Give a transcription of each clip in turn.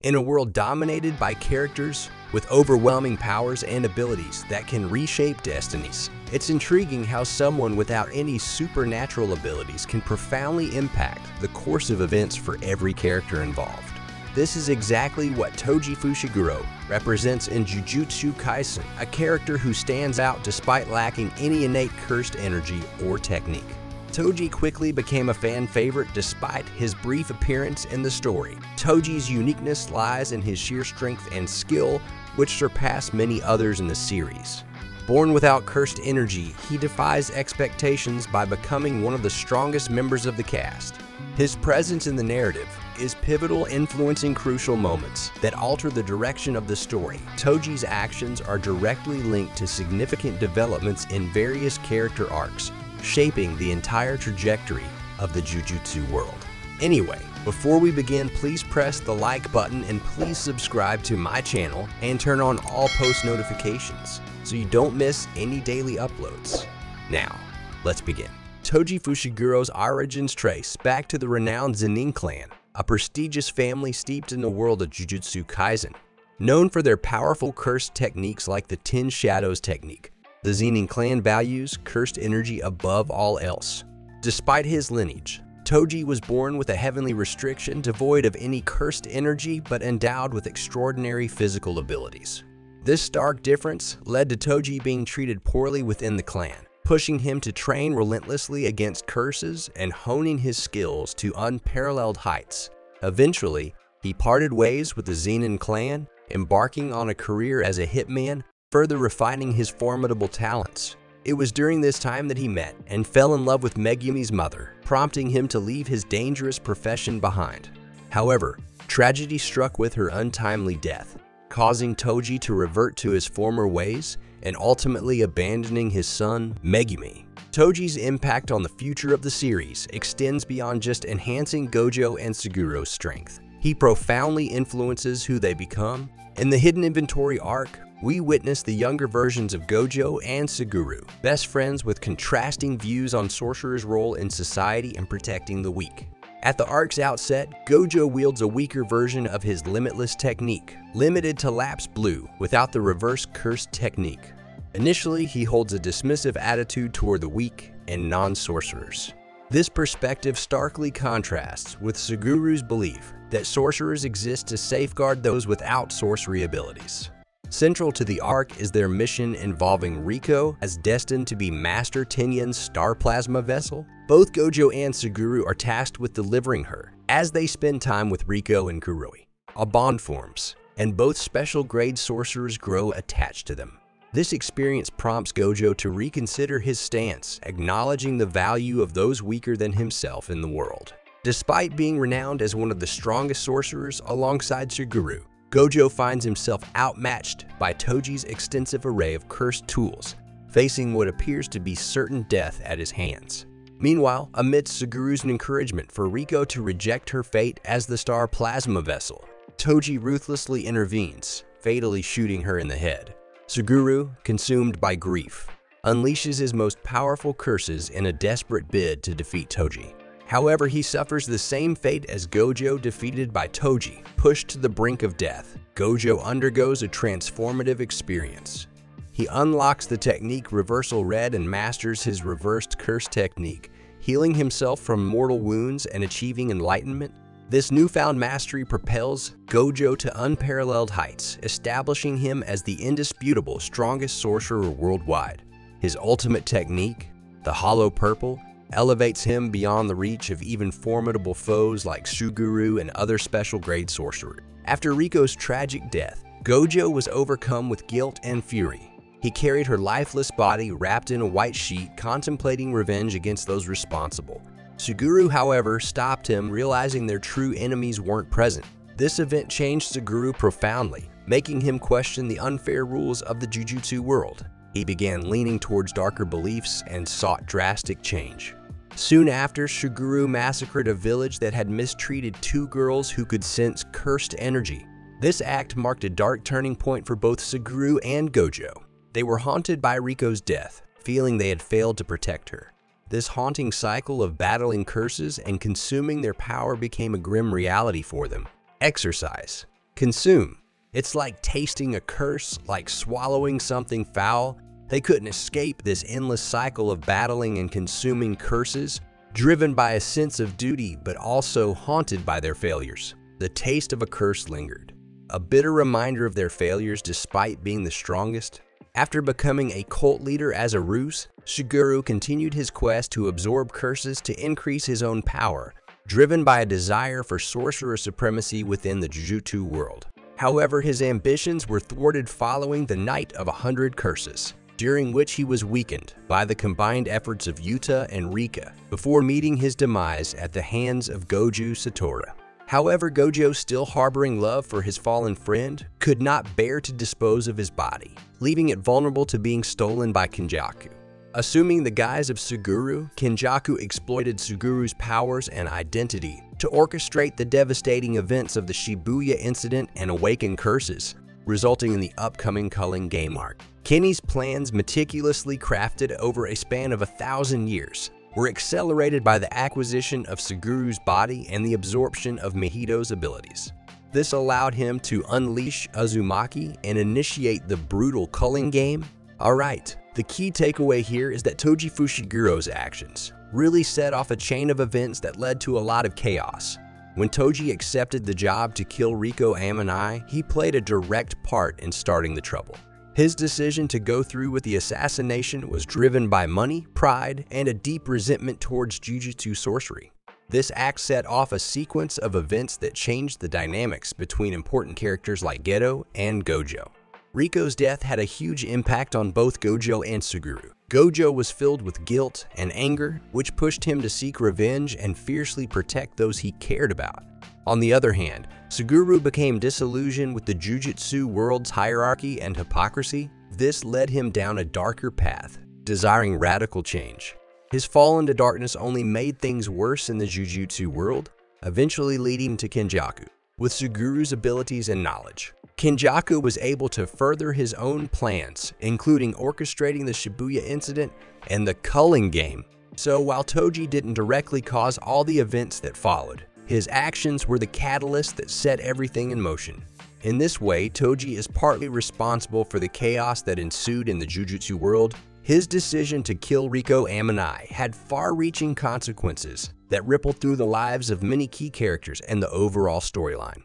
In a world dominated by characters with overwhelming powers and abilities that can reshape destinies, it's intriguing how someone without any supernatural abilities can profoundly impact the course of events for every character involved. This is exactly what Toji Fushiguro represents in Jujutsu Kaisen, a character who stands out despite lacking any innate cursed energy or technique. Toji quickly became a fan favorite despite his brief appearance in the story. Toji's uniqueness lies in his sheer strength and skill, which surpass many others in the series. Born without cursed energy, he defies expectations by becoming one of the strongest members of the cast. His presence in the narrative is pivotal, influencing crucial moments that alter the direction of the story. Toji's actions are directly linked to significant developments in various character arcs, shaping the entire trajectory of the Jujutsu world. Anyway, before we begin, please press the like button and please subscribe to my channel and turn on all post notifications so you don't miss any daily uploads. Now, let's begin. Toji Fushiguro's origins trace back to the renowned Zenin clan, a prestigious family steeped in the world of Jujutsu Kaisen. Known for their powerful cursed techniques like the Ten Shadows technique, the Zenin clan values cursed energy above all else. Despite his lineage, Toji was born with a heavenly restriction devoid of any cursed energy but endowed with extraordinary physical abilities. This stark difference led to Toji being treated poorly within the clan, pushing him to train relentlessly against curses and honing his skills to unparalleled heights. Eventually, he parted ways with the Zenin clan, embarking on a career as a hitman, further refining his formidable talents. It was during this time that he met and fell in love with Megumi's mother, prompting him to leave his dangerous profession behind. However, tragedy struck with her untimely death, causing Toji to revert to his former ways and ultimately abandoning his son, Megumi. Toji's impact on the future of the series extends beyond just enhancing Gojo and Suguru's strength. He profoundly influences who they become. In the Hidden Inventory arc, we witness the younger versions of Gojo and Suguru, best friends with contrasting views on sorcerers' role in society and protecting the weak. At the arc's outset, Gojo wields a weaker version of his limitless technique, limited to Lapse Blue without the reverse cursed technique. Initially, he holds a dismissive attitude toward the weak and non-sorcerers. This perspective starkly contrasts with Suguru's belief that sorcerers exist to safeguard those without sorcery abilities. Central to the arc is their mission involving Riko as destined to be Master Tenyen's star plasma vessel. Both Gojo and Suguru are tasked with delivering her. As they spend time with Riko and Kuroi, a bond forms, and both special grade sorcerers grow attached to them. This experience prompts Gojo to reconsider his stance, acknowledging the value of those weaker than himself in the world. Despite being renowned as one of the strongest sorcerers alongside Suguru, Gojo finds himself outmatched by Toji's extensive array of cursed tools, facing what appears to be certain death at his hands. Meanwhile, amidst Suguru's encouragement for Riko to reject her fate as the star plasma vessel, Toji ruthlessly intervenes, fatally shooting her in the head. Suguru, consumed by grief, unleashes his most powerful curses in a desperate bid to defeat Toji. However, he suffers the same fate as Gojo, defeated by Toji. Pushed to the brink of death, Gojo undergoes a transformative experience. He unlocks the technique Reversal Red and masters his reversed curse technique, healing himself from mortal wounds and achieving enlightenment. This newfound mastery propels Gojo to unparalleled heights, establishing him as the indisputable strongest sorcerer worldwide. His ultimate technique, the Hollow Purple, elevates him beyond the reach of even formidable foes like Suguru and other special grade sorcerers. After Riko's tragic death, Gojo was overcome with guilt and fury. He carried her lifeless body wrapped in a white sheet, contemplating revenge against those responsible. Suguru, however, stopped him, realizing their true enemies weren't present. This event changed Suguru profoundly, making him question the unfair rules of the Jujutsu world. He began leaning towards darker beliefs and sought drastic change. Soon after, Suguru massacred a village that had mistreated two girls who could sense cursed energy. This act marked a dark turning point for both Suguru and Gojo. They were haunted by Riko's death, feeling they had failed to protect her. This haunting cycle of battling curses and consuming their power became a grim reality for them. Exercise. Consume. It's like tasting a curse, like swallowing something foul. They couldn't escape this endless cycle of battling and consuming curses, driven by a sense of duty but also haunted by their failures. The taste of a curse lingered, a bitter reminder of their failures despite being the strongest. After becoming a cult leader as a ruse, Fushiguro continued his quest to absorb curses to increase his own power, driven by a desire for sorcerer supremacy within the Jujutsu world. However, his ambitions were thwarted following the Night of 100 Curses, during which he was weakened by the combined efforts of Yuta and Rika before meeting his demise at the hands of Gojo Satoru. However, Gojo, still harboring love for his fallen friend, could not bear to dispose of his body, leaving it vulnerable to being stolen by Kenjaku. Assuming the guise of Suguru, Kenjaku exploited Suguru's powers and identity to orchestrate the devastating events of the Shibuya incident and awaken curses, resulting in the upcoming Culling game arc. Kenny's plans, meticulously crafted over a span of 1,000 years, were accelerated by the acquisition of Suguru's body and the absorption of Mahito's abilities. This allowed him to unleash Uzumaki and initiate the brutal Culling game. Alright, the key takeaway here is that Toji Fushiguro's actions really set off a chain of events that led to a lot of chaos. When Toji accepted the job to kill Riko Amanai, he played a direct part in starting the trouble. His decision to go through with the assassination was driven by money, pride, and a deep resentment towards Jujutsu sorcery. This act set off a sequence of events that changed the dynamics between important characters like Geto and Gojo. Riko's death had a huge impact on both Gojo and Suguru. Gojo was filled with guilt and anger, which pushed him to seek revenge and fiercely protect those he cared about. On the other hand, Suguru became disillusioned with the Jujutsu world's hierarchy and hypocrisy. This led him down a darker path, desiring radical change. His fall into darkness only made things worse in the Jujutsu world, eventually leading to Kenjaku. With Suguru's abilities and knowledge, Kenjaku was able to further his own plans, including orchestrating the Shibuya incident and the Culling game. So while Toji didn't directly cause all the events that followed, his actions were the catalyst that set everything in motion. In this way, Toji is partly responsible for the chaos that ensued in the Jujutsu world. His decision to kill Riko Amanai had far-reaching consequences that rippled through the lives of many key characters and the overall storyline.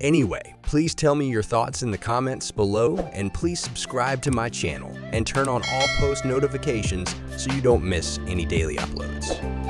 Anyway, please tell me your thoughts in the comments below, and please subscribe to my channel and turn on all post notifications so you don't miss any daily uploads.